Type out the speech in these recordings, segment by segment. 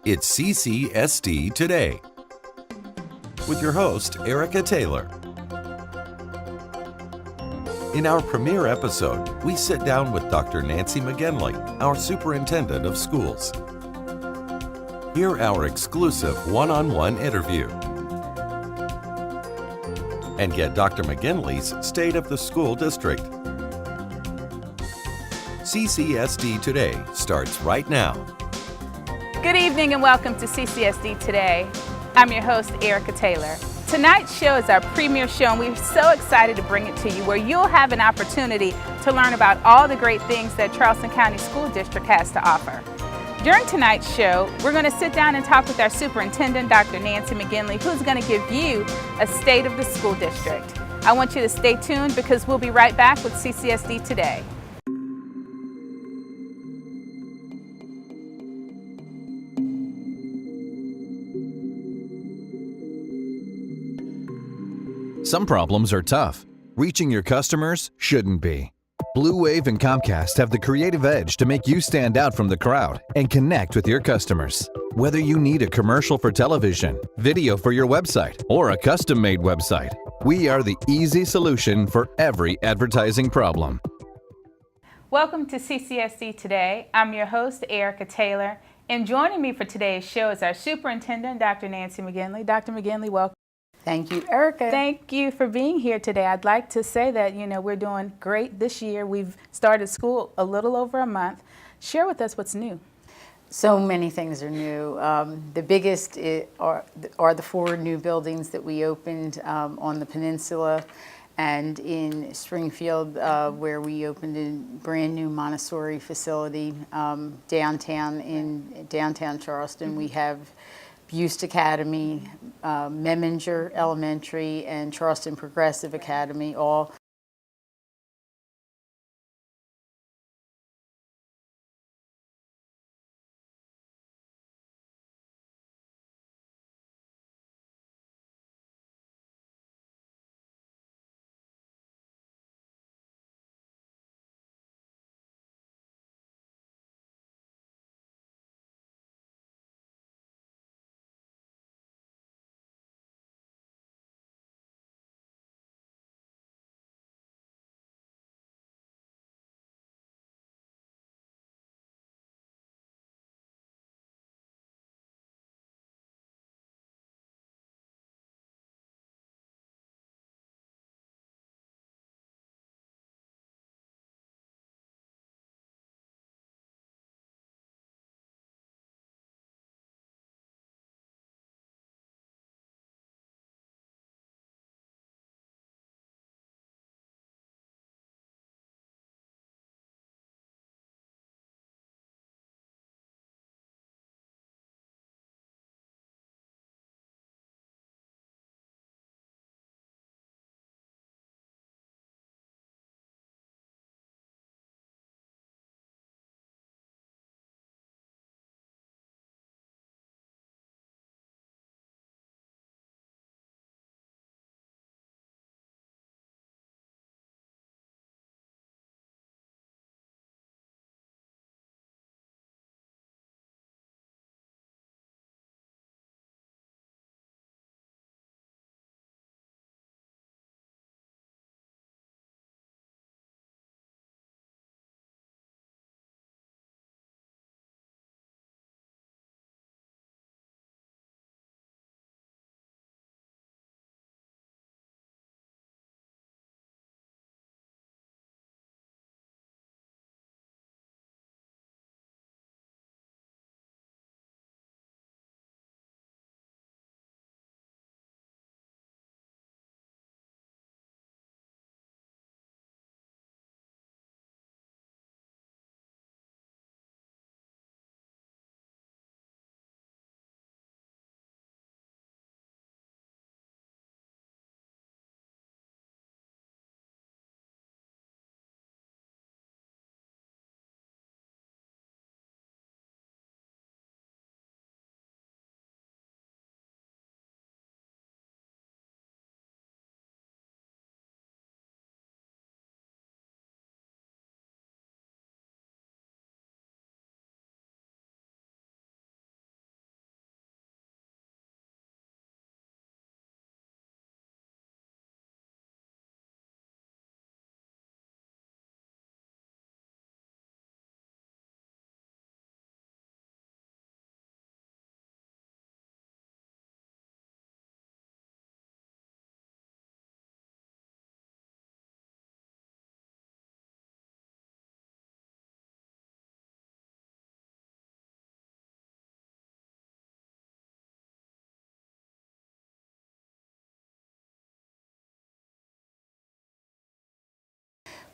It's CCSD Today with your host, Erica Taylor. In our premiere episode, we sit down with Dr. Nancy McGinley, our Superintendent of Schools. Hear our exclusive one-on-one interview and get Dr. McGinley's State of the School District. CCSD Today starts right now. Good evening and welcome to CCSD Today. I'm your host, Erica Taylor. Tonight's show is our premiere show and we're so excited to bring it to you where you'll have an opportunity to learn about all the great things that Charleston County School District has to offer. During tonight's show, we're going to sit down and talk with our superintendent, Dr. Nancy McGinley, who's going to give you a state of the school district. I want you to stay tuned because we'll be right back with CCSD Today. Some problems are tough. Reaching your customers shouldn't be. Blue Wave and Comcast have the creative edge to make you stand out from the crowd and connect with your customers. Whether you need a commercial for television, video for your website, or a custom-made website, we are the easy solution for every advertising problem. Welcome to CCSD Today. I'm your host, Erica Taylor, and joining me for today's show is our superintendent, Dr. Nancy McGinley. Dr. McGinley, welcome. Thank you, Erica. Thank you for being here today. I'd like to say that, we're doing great this year. We've started school a little over a month. Share with us what's new. So many things are new. The biggest are the 4 new buildings that we opened on the peninsula and in Springfield, where we opened a brand new Montessori facility downtown in downtown Charleston. We have Buste Academy, Memminger Elementary, and Charleston Progressive Academy, all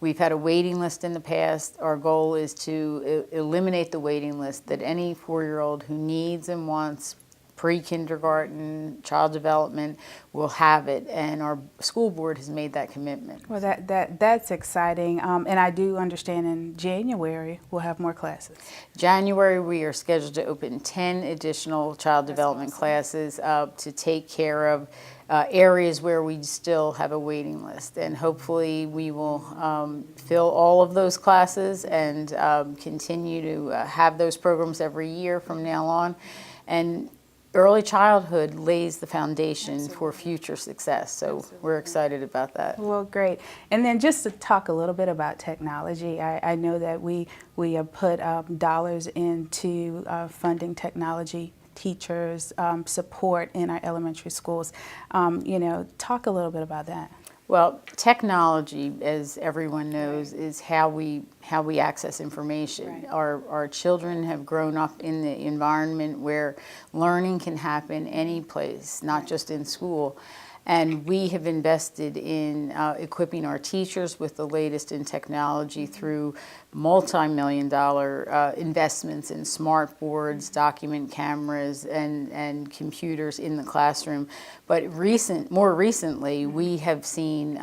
We've had a waiting list in the past. Our goal is to eliminate the waiting list, that any 4-year-old who needs and wants pre-kindergarten, child development will have it, and our school board has made that commitment. Well, that's exciting, and I do understand in January we'll have more classes. January, we are scheduled to open 10 additional child development classes to take care of areas where we still have a waiting list, and hopefully we will fill all of those classes and continue to have those programs every year from now on. And early childhood lays the foundation for future success, so we're excited about that. Well, great. And then just to talk a little bit about technology, I know that we have put dollars into funding technology, teachers, support in our elementary schools. Talk a little bit about that. Well, technology, as everyone knows, is how we access information. Right. Our children have grown up in the environment where learning can happen any place, not just in school. And we have invested in equipping our teachers with the latest in technology through multi-million-dollar investments in smart boards, document cameras, and computers in the classroom. But more recently, we have seen,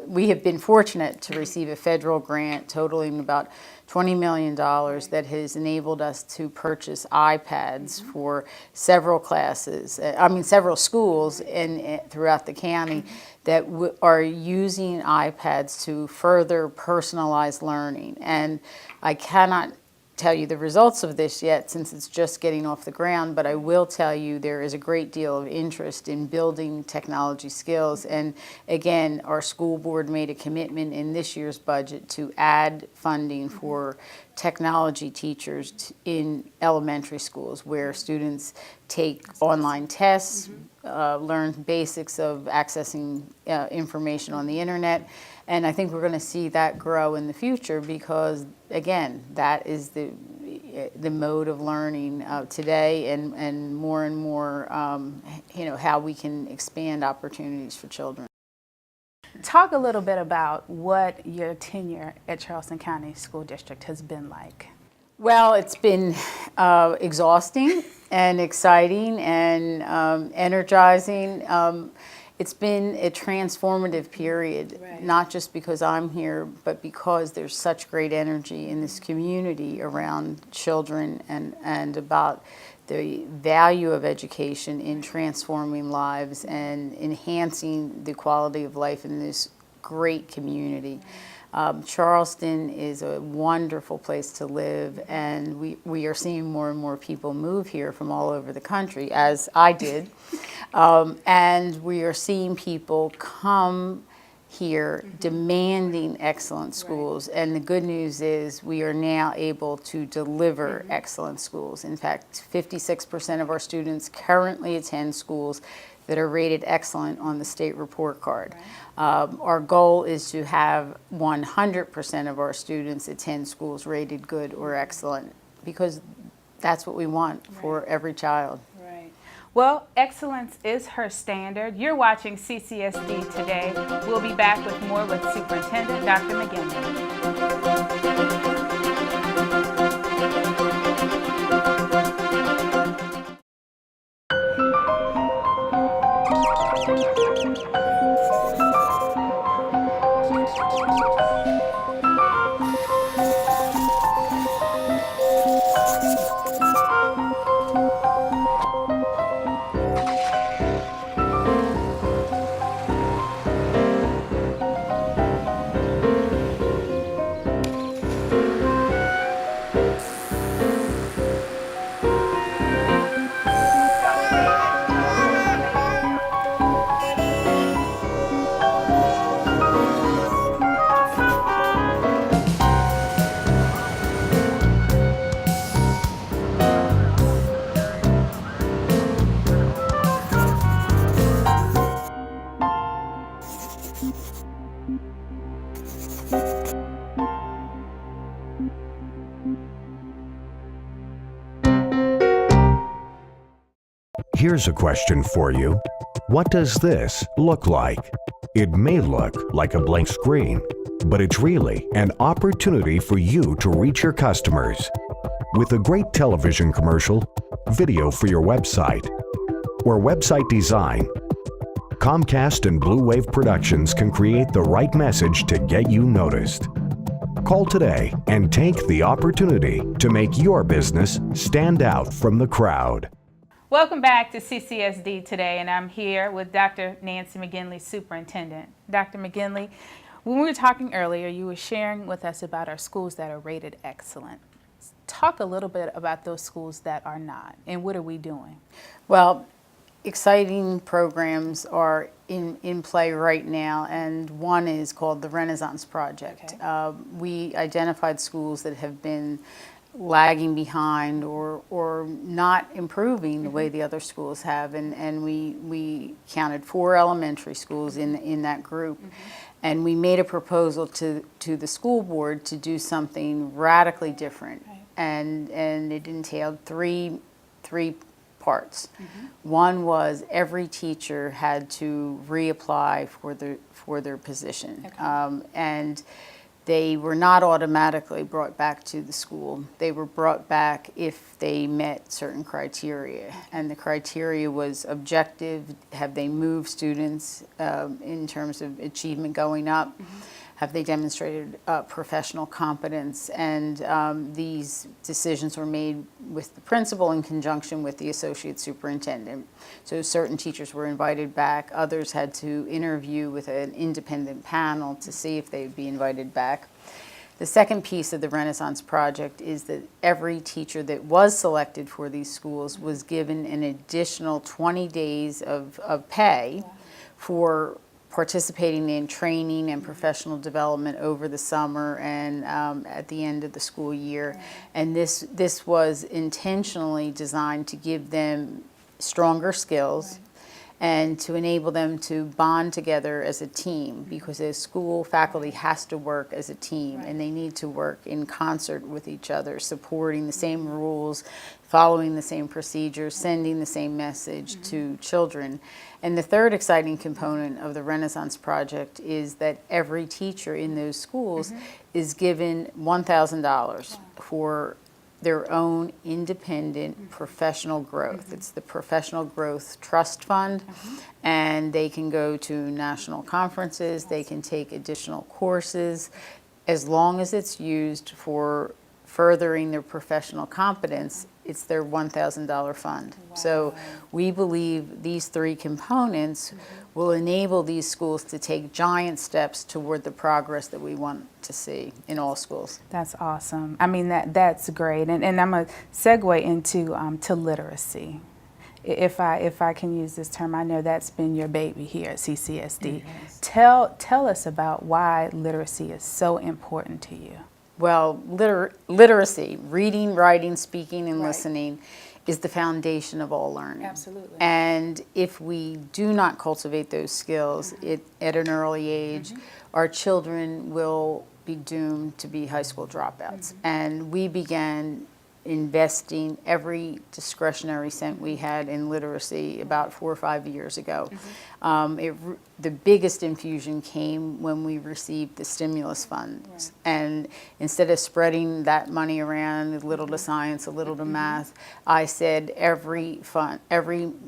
we have been fortunate to receive a federal grant totaling about $20 million that has enabled us to purchase iPads for several classes, several schools throughout the county that are using iPads to further personalize learning. And I cannot tell you the results of this yet since it's just getting off the ground, but I will tell you there is a great deal of interest in building technology skills. And again, our school board made a commitment in this year's budget to add funding for technology teachers in elementary schools where students take online tests, learn basics of accessing information on the internet. And I think we're going to see that grow in the future because, again, that is the mode of learning today, and more, how we can expand opportunities for children. Talk a little bit about what your tenure at Charleston County School District has been like. Well, it's been exhausting and exciting and energizing. It's been a transformative period, right. Not just because I'm here, but because there's such great energy in this community around children and about the value of education in transforming lives and enhancing the quality of life in this great community. Charleston is a wonderful place to live, and we are seeing more and more people move here from all over the country, as I did. And we are seeing people come here demanding excellent schools. Right. And the good news is we are now able to deliver excellent schools. In fact, 56% of our students currently attend schools that are rated excellent on the state report card. Right. Our goal is to have 100% of our students attend schools rated good or excellent, because that's what we want for every child. Right. Well, excellence is her standard. You're watching CCSD Today. We'll be back with more with Superintendent Dr. McGinley. Here's a question for you. What does this look like? It may look like a blank screen, but it's really an opportunity for you to reach your customers with a great television commercial, video for your website, or website design. Comcast and Blue Wave Productions can create the right message to get you noticed. Call today and take the opportunity to make your business stand out from the crowd. Welcome back to CCSD Today, and I'm here with Dr. Nancy McGinley, Superintendent. Dr. McGinley, when we were talking earlier, you were sharing with us about our schools that are rated excellent. Talk a little bit about those schools that are not, and what are we doing? Well, exciting programs are in play right now, and one is called the Renaissance Project. Okay. We identified schools that have been lagging behind or not improving the way the other schools have, and we counted 4 elementary schools in that group. And we made a proposal to the school board to do something radically different. Right. And it entailed three parts. One was every teacher had to reapply for their position. Okay. And they were not automatically brought back to the school. They were brought back if they met certain criteria. And the criteria was objective. Have they moved students in terms of achievement going up? Have they demonstrated professional competence? And these decisions were made with the principal in conjunction with the associate superintendent. So certain teachers were invited back. Others had to interview with an independent panel to see if they would be invited back. The second piece of the Renaissance Project is that every teacher that was selected for these schools was given an additional 20 days of pay for participating in training and professional development over the summer and at the end of the school year. And this was intentionally designed to give them stronger skills and to enable them to bond together as a team, because a school faculty has to work as a team, and they need to work in concert with each other, supporting the same rules, following the same procedures, sending the same message to children. And the third exciting component of the Renaissance Project is that every teacher in those schools is given $1,000 for their own independent professional growth. It's the Professional Growth Trust Fund, and they can go to national conferences, they can take additional courses, as long as it's used for furthering their professional competence. It's their $1,000 fund. Wow. So we believe these 3 components will enable these schools to take giant steps toward the progress that we want to see in all schools. That's awesome. I mean, that's great. And I'm going to segue into to literacy. If I can use this term, I know that's been your baby here at CCSD. Yes. Tell us about why literacy is so important to you. Well, literacy, reading, writing, speaking, and listening, is the foundation of all learning. Absolutely. And if we do not cultivate those skills at an early age, our children will be doomed to be high school dropouts. And we began investing every discretionary cent we had in literacy about 4 or 5 years ago. The biggest infusion came when we received the stimulus funds. And instead of spreading that money around, a little to science, a little to math, I said every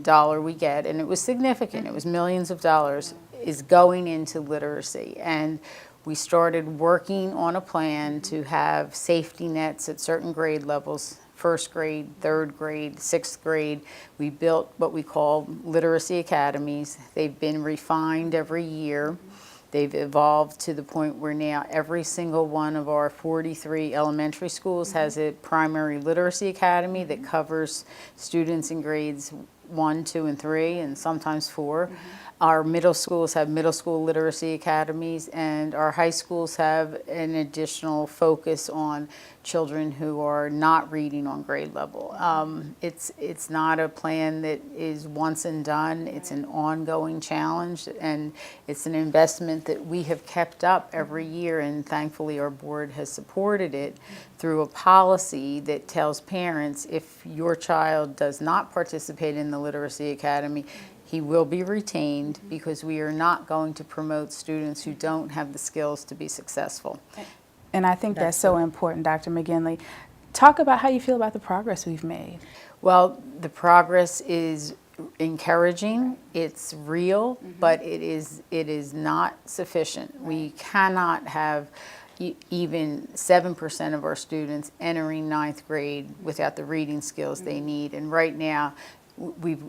dollar we get, and it was significant, it was millions of dollars, is going into literacy. And we started working on a plan to have safety nets at certain grade levels, 1st grade, 3rd grade, 6th grade. We built what we call literacy academies. They've been refined every year. They've evolved to the point where now every single one of our 43 elementary schools has a primary literacy academy that covers students in grades 1, 2, and 3, and sometimes 4. Our middle schools have middle school literacy academies, and our high schools have an additional focus on children who are not reading on grade level. It's not a plan that is once and done. It's an ongoing challenge, and it's an investment that we have kept up every year, and thankfully our board has supported it through a policy that tells parents, if your child does not participate in the literacy academy, He will be retained because we are not going to promote students who don't have the skills to be successful. And I think that's so important, Dr. McGinley. Talk about how you feel about the progress we've made. Well, the progress is encouraging, it's real, but it is not sufficient. We cannot have even 7% of our students entering 9th grade without the reading skills they need. And right now, we've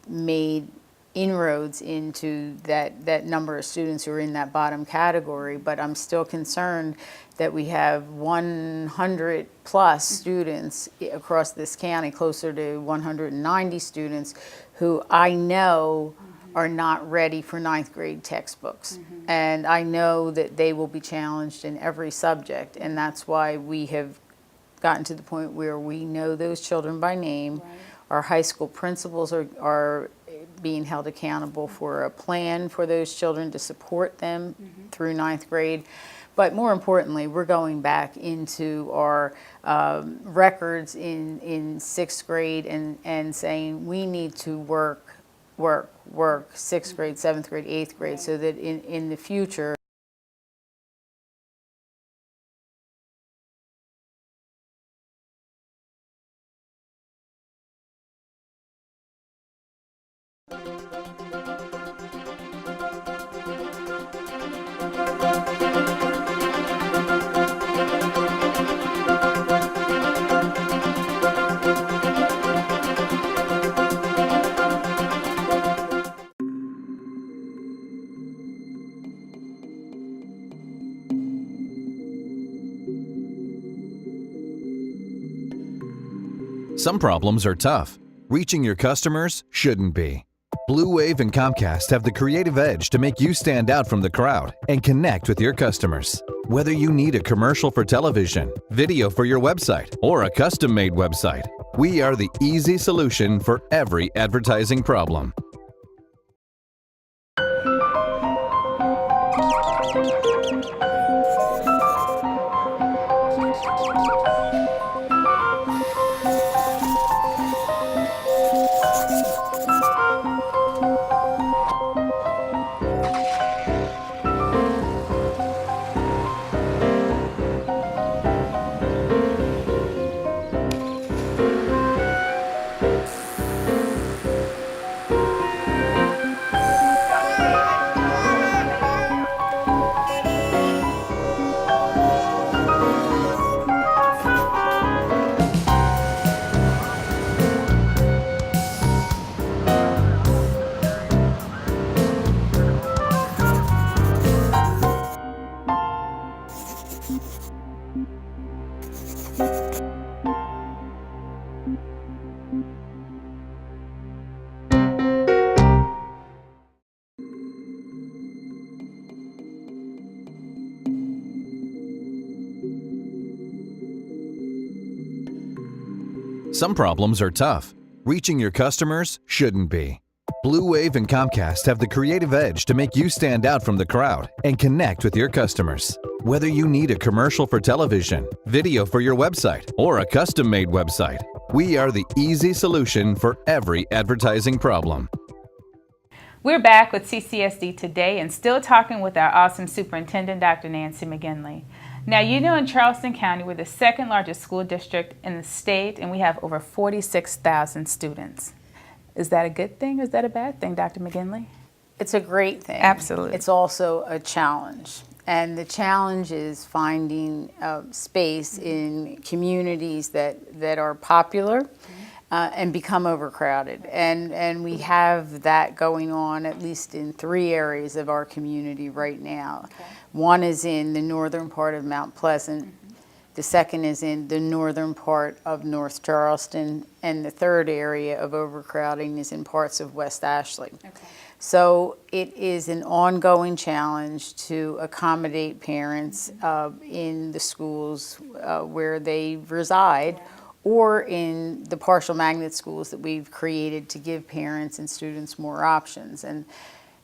made inroads into that number of students who are in that bottom category, but I'm still concerned that we have 100 plus students across this county, closer to 190 students, who I know are not ready for 9th grade textbooks. And I know that they will be challenged in every subject, and that's why we have gotten to the point where we know those children by name. Our high school principals are being held accountable for a plan for those children to support them through 9th grade. But more importantly, we're going back into our records in 6th grade and saying we need to work 6th grade, 7th grade, 8th grade, so that in the future, Some problems are tough. Reaching your customers shouldn't be. Blue Wave and Comcast have the creative edge to make you stand out from the crowd and connect with your customers. Whether you need a commercial for television, video for your website, or a custom-made website, we are the easy solution for every advertising problem. Some problems are tough. Reaching your customers shouldn't be. Blue Wave and Comcast have the creative edge to make you stand out from the crowd and connect with your customers. Whether you need a commercial for television, video for your website, or a custom-made website, we are the easy solution for every advertising problem. We're back with CCSD Today and still talking with our awesome superintendent, Dr. Nancy McGinley. Now, you know, in Charleston County, we're the second largest school district in the state, and we have over 46,000 students. Is that a good thing or is that a bad thing, Dr. McGinley? it's a great thing. Absolutely. It's also a challenge. And the challenge is finding space in communities that are popular and become overcrowded. And we have that going on at least in 3 areas of our community right now. Okay. One is in the northern part of Mount Pleasant. The second is in the northern part of North Charleston. And the third area of overcrowding is in parts of West Ashley. Okay. So it is an ongoing challenge to accommodate parents in the schools where they reside, or in the partial magnet schools that we've created to give parents and students more options. And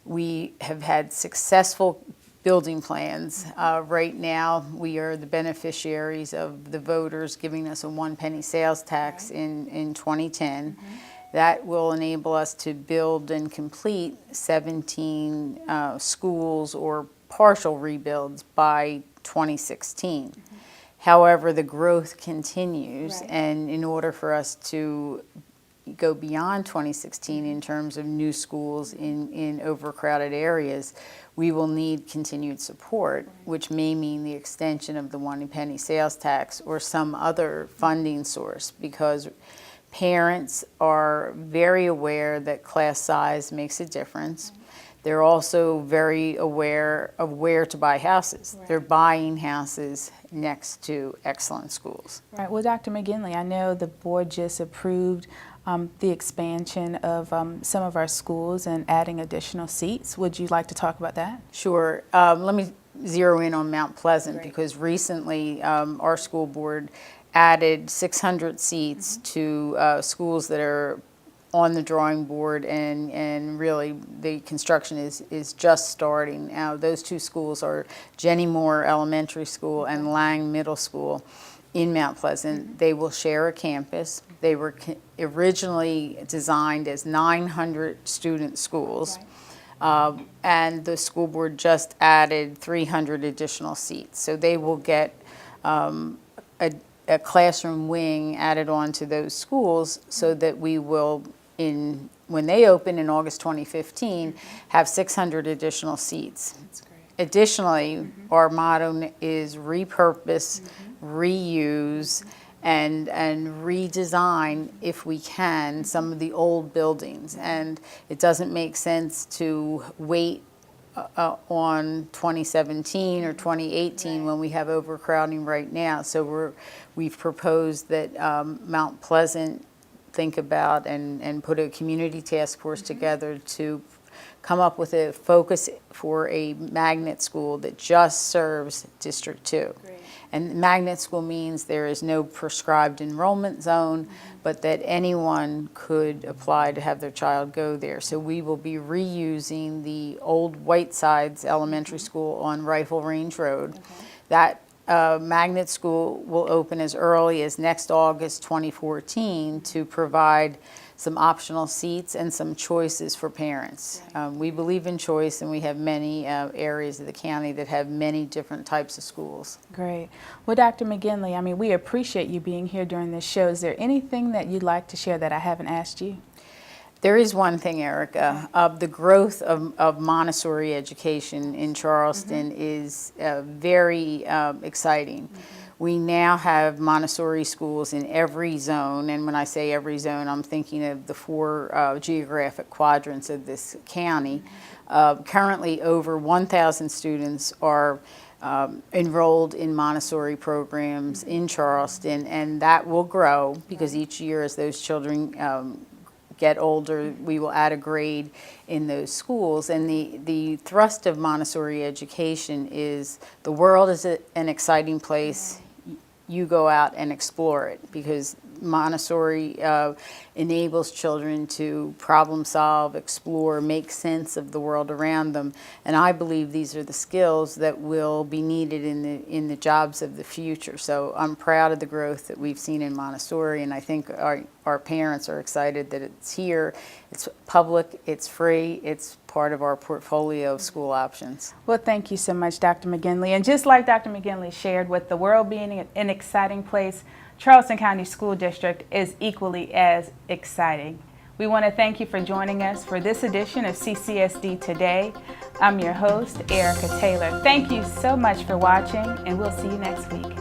we have had successful building plans. Right now, we are the beneficiaries of the voters giving us a 1 penny sales tax in 2010. That will enable us to build and complete 17 schools or partial rebuilds by 2016. However, the growth continues, and in order for us to go beyond 2016 in terms of new schools in overcrowded areas, we will need continued support, which may mean the extension of the 1 penny sales tax or some other funding source, because parents are very aware that class size makes a difference. They're also very aware of where to buy houses. They're buying houses next to excellent schools. Right. Well, Dr. McGinley, I know the board just approved the expansion of some of our schools and adding additional seats. Would you like to talk about that? Sure. Let me zero in on Mount Pleasant, because recently our school board added 600 seats to schools that are on the drawing board, and really the construction is just starting. Now, those two schools are Jenny Moore Elementary School and Lang Middle School in Mount Pleasant. They will share a campus. They were originally designed as 900 student schools. And the school board just added 300 additional seats. So they will get a classroom wing added on to those schools, so that we will, when they open in August 2015, have 600 additional seats. That's great. Additionally, our motto is repurpose, reuse, and redesign, if we can, some of the old buildings. And it doesn't make sense to wait on 2017 or 2018 when we have overcrowding right now. So we've proposed that Mount Pleasant think about and put a community task force together to come up with a focus for a magnet school that just serves District 2. Great. And magnet school means there is no prescribed enrollment zone, but that anyone could apply to have their child go there. So we will be reusing the old Whitesides Elementary School on Rifle Range Road. That magnet school will open as early as next August 2014 to provide some optional seats and some choices for parents. We believe in choice, and we have many areas of the county that have many different types of schools. Great. Well, Dr. McGinley, I mean, we appreciate you being here during this show. Is there anything that you'd like to share that I haven't asked you? There is one thing, Erica. The growth of Montessori education in Charleston is very exciting. We now have Montessori schools in every zone, and when I say every zone, I'm thinking of the 4 geographic quadrants of this county. Currently, over 1,000 students are enrolled in Montessori programs in Charleston, and that will grow, because each year as those children get older, we will add a grade in those schools. And the thrust of Montessori education is the world is an exciting place. You go out and explore it, because Montessori enables children to problem solve, explore, make sense of the world around them. And I believe these are the skills that will be needed in the jobs of the future. So I'm proud of the growth that we've seen in Montessori, and I think our parents are excited that it's here. It's public, it's free, it's part of our portfolio of school options. Well, thank you so much, Dr. McGinley. And just like Dr. McGinley shared, with the world being an exciting place, Charleston County School District is equally as exciting. We want to thank you for joining us for this edition of CCSD Today. I'm your host, Erica Taylor. Thank you so much for watching, and we'll see you next week.